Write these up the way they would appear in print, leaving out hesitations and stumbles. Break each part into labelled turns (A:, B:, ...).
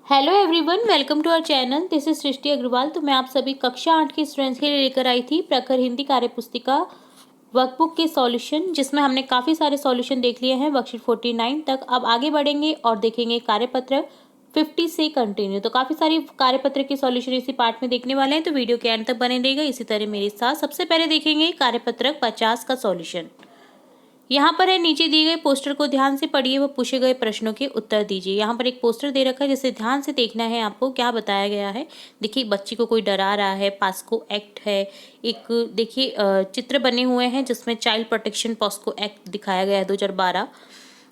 A: Hello everyone, welcome to our channel. This is Srishti Agarwal. तो मैं आप सभी कक्षा 8 के स्टूडेंट्स के लिए लेकर आई थी प्रखर हिंदी कार्यपुस्तिका वर्कबुक के सॉल्यूशन, जिसमें हमने काफ़ी सारे सॉल्यूशन देख लिए हैं वर्कशीट 49 तक। अब आगे बढ़ेंगे और देखेंगे कार्यपत्र 50 से कंटिन्यू। तो काफ़ी सारी कार्यपत्र के सॉल्यूशन इसी पार्ट में देखने वाले हैं, तो वीडियो के एंड तक बने रहेगा इसी तरह मेरे साथ। सबसे पहले देखेंगे कार्यपत्र 50 का सॉल्यूशन। यहाँ पर है, नीचे दिए गए पोस्टर को ध्यान से पढ़िए व पूछे गए प्रश्नों के उत्तर दीजिए। यहाँ पर एक पोस्टर दे रखा है जिसे ध्यान से देखना है आपको, क्या बताया गया है। देखिए, बच्ची को कोई डरा रहा है, पास्को एक्ट है। एक देखिए चित्र बने हुए हैं जिसमें चाइल्ड प्रोटेक्शन पॉस्को एक्ट दिखाया गया है 2012,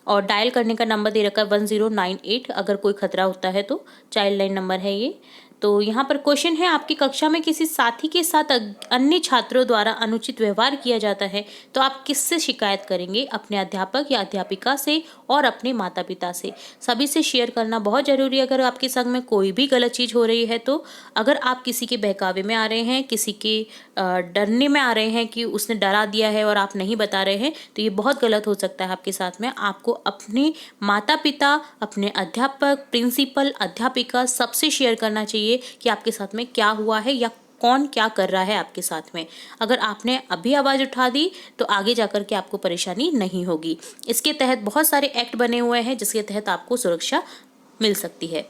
A: और डायल करने का नंबर दे रखा है 1098 अगर कोई खतरा होता है तो। चाइल्ड लाइन नंबर है ये। तो यहाँ पर क्वेश्चन है, आपकी कक्षा में किसी साथी के साथ अन्य छात्रों द्वारा अनुचित व्यवहार किया जाता है तो आप किससे शिकायत करेंगे? अपने अध्यापक या अध्यापिका से और अपने माता पिता से। सभी से शेयर करना बहुत जरूरी है अगर आपके संग में कोई भी गलत चीज़ हो रही है तो। अगर आप किसी के बहकावे में आ रहे हैं, किसी के डरने में आ रहे हैं कि उसने डरा दिया है और आप नहीं बता रहे हैं, तो ये बहुत गलत हो सकता है आपके साथ में। आपको अपने माता पिता, अपने अध्यापक, प्रिंसिपल, अध्यापिका सबसे शेयर करना चाहिए कि आपके साथ में क्या हुआ है या कौन क्या कर रहा है आपके साथ में। अगर आपने अभी आवाज़ उठा दी तो आगे जाकर के आपको परेशानी नहीं होगी। इसके तहत बहुत सारे एक्ट बने हुए हैं जिसके तहत आपको सुरक्षा मिल सकती है।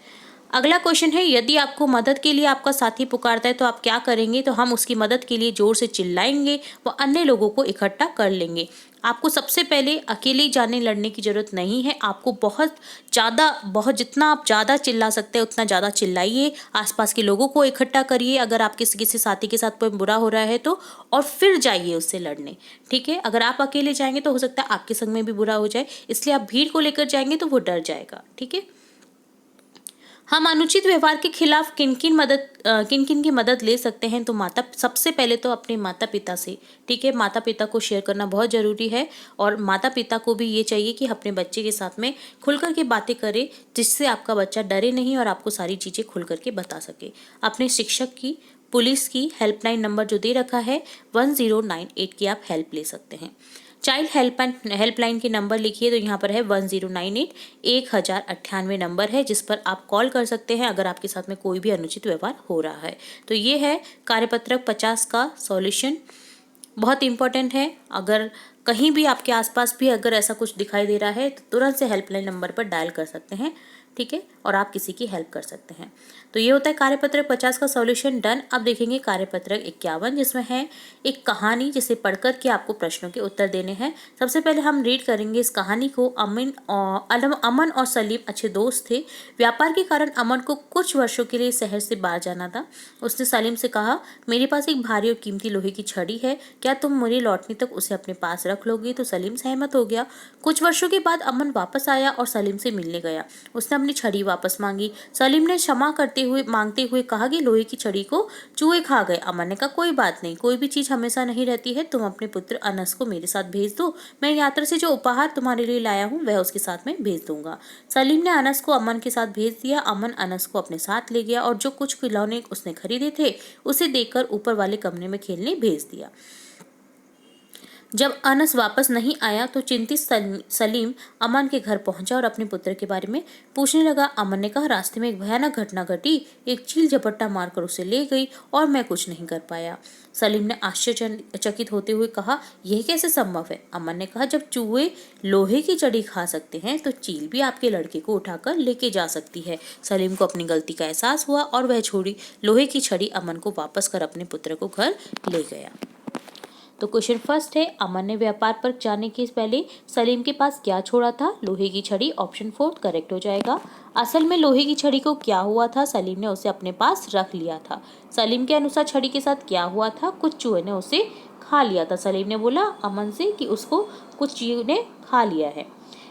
A: अगला क्वेश्चन है, यदि आपको मदद के लिए आपका साथी पुकारता है तो आप क्या करेंगे? तो हम उसकी मदद के लिए जोर से चिल्लाएंगे व अन्य लोगों को इकट्ठा कर लेंगे। आपको सबसे पहले अकेले जाने लड़ने की जरूरत नहीं है। आपको बहुत जितना आप ज़्यादा चिल्ला सकते हैं उतना ज़्यादा चिल्लाइए। आसपास के लोगों को इकट्ठा करिए अगर आप किसी साथी के साथ कोई बुरा हो रहा है तो, और फिर जाइए उससे लड़ने। ठीक है, अगर आप अकेले जाएंगे तो हो सकता है आपके संग में भी बुरा हो जाए, इसलिए आप भीड़ को लेकर जाएंगे तो वो डर जाएगा। ठीक है, हम अनुचित व्यवहार के खिलाफ किन किन की मदद ले सकते हैं? तो सबसे पहले तो अपने माता पिता से। ठीक है, माता पिता को शेयर करना बहुत ज़रूरी है, और माता पिता को भी ये चाहिए कि अपने बच्चे के साथ में खुल कर के बातें करें, जिससे आपका बच्चा डरे नहीं और आपको सारी चीज़ें खुल कर के बता सके। अपने शिक्षक की, पुलिस की हेल्पलाइन नंबर जो दे रखा है 1098 की आप हेल्प ले सकते हैं। चाइल्ड हेल्पलाइन के नंबर लिखिए, तो यहाँ पर है 1098 1098 नंबर है जिस पर आप कॉल कर सकते हैं अगर आपके साथ में कोई भी अनुचित व्यवहार हो रहा है। तो ये है कार्यपत्रक 50 का सॉल्यूशन। बहुत इंपॉर्टेंट है। अगर कहीं भी आपके आसपास भी अगर ऐसा कुछ दिखाई दे रहा है तो तुरंत से हेल्पलाइन नंबर पर डायल कर सकते हैं। ठीक है, और आप किसी की हेल्प कर सकते हैं। तो ये होता है कार्यपत्रक 50 का सॉल्यूशन डन। अब देखेंगे कार्यपत्रक 51, जिसमें है एक कहानी जिसे पढ़कर के आपको प्रश्नों के उत्तर देने हैं। सबसे पहले हम रीड करेंगे इस कहानी को। अमन और सलीम अच्छे दोस्त थे। व्यापार के कारण अमन को कुछ वर्षों के लिए शहर से बाहर जाना था। उसने सलीम से कहा, मेरे पास एक भारी और कीमती लोहे की छड़ी है, क्या तुम मेरे लौटने तक उसे अपने पास रख लोगे? तो सलीम सहमत हो गया। कुछ वर्षों के बाद अमन वापस आया और सलीम से मिलने गया। उसने अपनी छड़ी वापस मांगी। सलीम ने क्षमा मांगते हुए कहा कि लोहे की छड़ी को चूहे खा गए। अमन ने कहा, कोई बात नहीं, कोई भी चीज हमेशा नहीं रहती है। तुम अपने पुत्र अनस को मेरे साथ भेज दो, मैं यात्रा से जो उपहार तुम्हारे लिए लाया हूँ वह उसके साथ में भेज दूंगा। सलीम ने अनस को अमन के साथ भेज दिया। अमन अनस को अपने साथ ले गया और जो कुछ खिलौने उसने खरीदे थे उसे देकर ऊपर वाले कमरे में खेलने भेज दिया। जब अनस वापस नहीं आया तो चिंतित सलीम अमन के घर पहुंचा और अपने पुत्र के बारे में पूछने लगा। अमन ने कहा, रास्ते में एक भयानक घटना घटी, एक चील झपट्टा मारकर उसे ले गई और मैं कुछ नहीं कर पाया। सलीम ने आश्चर्यचकित होते हुए कहा, यह कैसे संभव है? अमन ने कहा, जब चूहे लोहे की छड़ी खा सकते हैं तो चील भी आपके लड़के को उठाकर लेके जा सकती है। सलीम को अपनी गलती का एहसास हुआ और वह लोहे की छड़ी अमन को वापस कर अपने पुत्र को घर ले गया। तो क्वेश्चन फर्स्ट है, अमन ने व्यापार पर जाने के पहले सलीम के पास क्या छोड़ा था? लोहे की छड़ी। ऑप्शन 4 करेक्ट हो जाएगा। असल में लोहे की छड़ी को क्या हुआ था? सलीम ने उसे अपने पास रख लिया था। सलीम के अनुसार छड़ी के साथ क्या हुआ था? कुछ चूहे ने उसे खा लिया था। सलीम ने बोला अमन से कि उसको कुछ चूहे ने खा लिया है।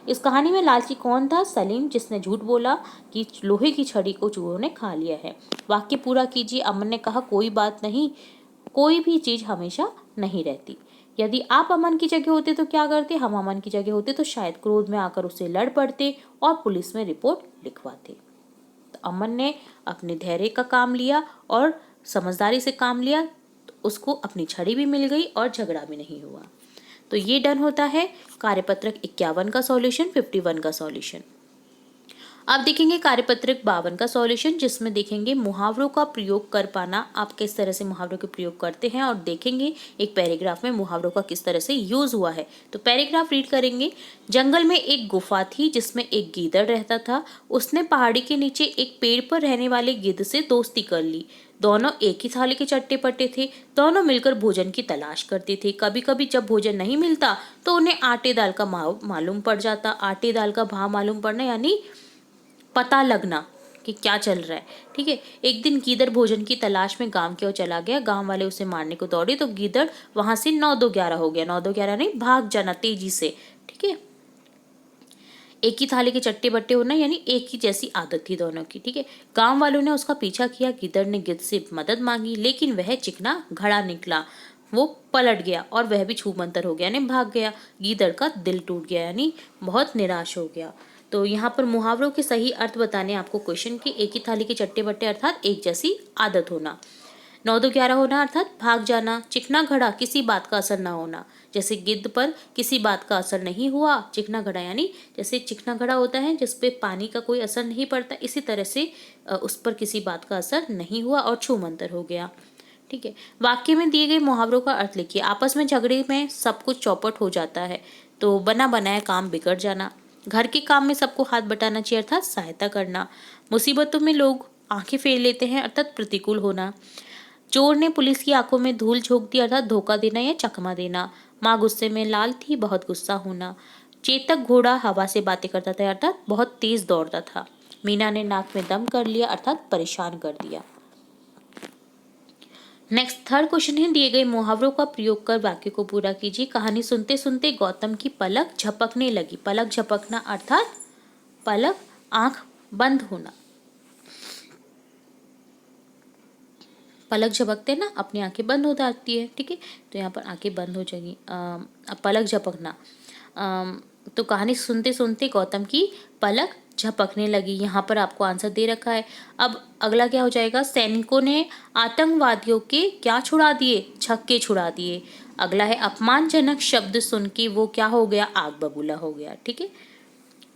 A: इस कहानी में लालची कौन था? सलीम, जिसने झूठ बोला कि लोहे की छड़ी को चूहों ने खा लिया है। वाक्य पूरा कीजिए। अमन ने कहा, कोई बात नहीं, कोई भी चीज हमेशा नहीं रहती। यदि आप अमन की जगह होते तो क्या करते? हम अमन की जगह होते तो शायद क्रोध में आकर उसे लड़ पड़ते और पुलिस में रिपोर्ट लिखवाते। तो अमन ने अपने धैर्य का काम लिया और समझदारी से काम लिया, तो उसको अपनी छड़ी भी मिल गई और झगड़ा भी नहीं हुआ। तो ये डन होता है कार्यपत्रक 51 का सॉल्यूशन, 51 का सॉल्यूशन। अब देखेंगे कार्यपत्रक 52 का सॉल्यूशन, जिसमें देखेंगे मुहावरों का प्रयोग कर पाना, आप किस तरह से मुहावरों के प्रयोग करते हैं, और देखेंगे एक पैराग्राफ में मुहावरों का किस तरह से यूज हुआ है। तो पैराग्राफ रीड करेंगे। जंगल में एक गुफा थी जिसमें एक गीदड़ रहता था। उसने पहाड़ी के नीचे एक पेड़ पर रहने वाले गिद्ध से दोस्ती कर ली। दोनों एक ही थाली के चट्टे पट्टे थे। दोनों मिलकर भोजन की तलाश करते थे। कभी कभी जब भोजन नहीं मिलता तो उन्हें आटे दाल का मालूम पड़ जाता। आटे दाल का भाव मालूम पड़ना यानी पता लगना कि क्या चल रहा है। ठीक है। एक दिन गीदड़ भोजन की तलाश में गांव की ओर चला गया। गांव वाले उसे मारने को दौड़े तो गीदड़ वहां से 9-2-11 हो गया। 9-2-11 नहीं, भाग जाना तेजी से। ठीक है। एक ही थाली के चट्टे बट्टे होना यानी एक ही जैसी आदत थी दोनों की। ठीक है। गांव वालों ने उसका पीछा किया। गीदड़ ने गिद्ध से मदद मांगी, लेकिन वह चिकना घड़ा निकला। वो पलट गया और वह भी छूमंतर हो गया यानी भाग गया। गीदड़ का दिल टूट गया यानी बहुत निराश हो गया। तो यहाँ पर मुहावरों के सही अर्थ बताने आपको क्वेश्चन की। एक ही थाली के चट्टे बट्टे अर्थात एक जैसी आदत होना। 9-2-11 होना अर्थात भाग जाना। चिकना घड़ा, किसी बात का असर ना होना। जैसे गिद्ध पर किसी बात का असर नहीं हुआ। चिकना घड़ा यानी जैसे चिकना घड़ा होता है जिसपे पानी का कोई असर नहीं पड़ता, इसी तरह से उस पर किसी बात का असर नहीं हुआ और छूमंतर हो गया। ठीक है। वाक्य में दिए गए मुहावरों का अर्थ लिखिए। आपस में झगड़े में सब कुछ चौपट हो जाता है तो बना बनाया काम बिगड़ जाना। घर के काम में सबको हाथ बटाना चाहिए अर्थात सहायता करना। मुसीबतों में लोग आंखें फेर लेते हैं अर्थात प्रतिकूल होना। चोर ने पुलिस की आंखों में धूल झोंक दी अर्थात धोखा देना या चकमा देना। माँ गुस्से में लाल थी, बहुत गुस्सा होना। चेतक घोड़ा हवा से बातें करता था अर्थात बहुत तेज दौड़ता था। मीना ने नाक में दम कर लिया अर्थात परेशान कर दिया। नेक्स्ट थर्ड क्वेश्चन है, दिए गए मुहावरों का प्रयोग कर वाक्य को पूरा कीजिए। कहानी सुनते सुनते गौतम की पलक झपकने लगी। पलक झपकना अर्थात पलक आंख बंद होना। पलक झपकते ना अपनी आंखें बंद हो जाती है। ठीक है। तो यहाँ पर आंखें बंद हो जाएगी। पलक झपकना। तो कहानी सुनते सुनते गौतम की पलक झपकने लगी। यहाँ पर आपको आंसर दे रखा है। अब अगला क्या हो जाएगा, सैनिकों ने आतंकवादियों के क्या छुड़ा दिए, छक्के छुड़ा दिए। अगला है अपमानजनक शब्द सुन के वो क्या हो गया, आग बबूला हो गया। ठीक है।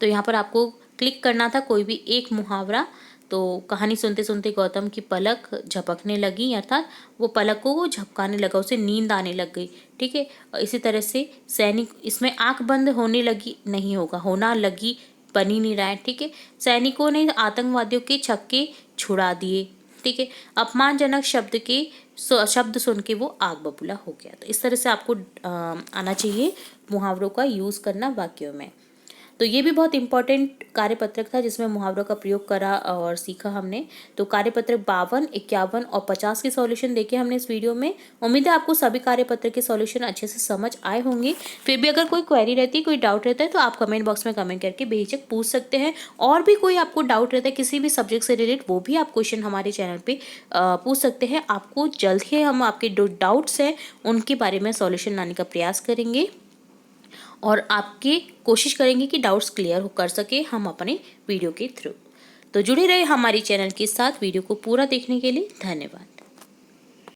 A: तो यहाँ पर आपको क्लिक करना था कोई भी एक मुहावरा। तो कहानी सुनते सुनते गौतम की पलक झपकने लगी अर्थात वो पलक को वो झपकाने लगा, उसे नींद आने लग गई। ठीक है। और इसी तरह से सैनिक, इसमें आंख बंद होने लगी नहीं होगा, होना लगी बन ही नहीं रहा है। ठीक है। सैनिकों ने आतंकवादियों के छक्के छुड़ा दिए। ठीक है। अपमानजनक शब्द सुन के वो आग बबूला हो गया। तो इस तरह से आपको आना चाहिए मुहावरों का यूज करना वाक्यों में। तो ये भी बहुत इंपॉर्टेंट कार्यपत्रक था जिसमें मुहावरों का प्रयोग करा और सीखा हमने। तो कार्यपत्रक 52, 51 और 50 के सॉल्यूशन देखे हमने इस वीडियो में। उम्मीद है आपको सभी कार्यपत्रक के सॉल्यूशन अच्छे से समझ आए होंगे। फिर भी अगर कोई क्वेरी रहती है, कोई डाउट रहता है तो आप कमेंट बॉक्स में कमेंट करके बेहिचक पूछ सकते हैं। और भी कोई आपको डाउट रहता है किसी भी सब्जेक्ट से रिलेटेड, वो भी आप क्वेश्चन हमारे चैनल पर पूछ सकते हैं। आपको जल्द ही हम आपके जो डाउट्स हैं उनके बारे में सॉल्यूशन लाने का प्रयास करेंगे और आपके कोशिश करेंगे कि डाउट्स क्लियर कर सके हम अपने वीडियो के थ्रू। तो जुड़े रहे हमारे चैनल के साथ। वीडियो को पूरा देखने के लिए धन्यवाद।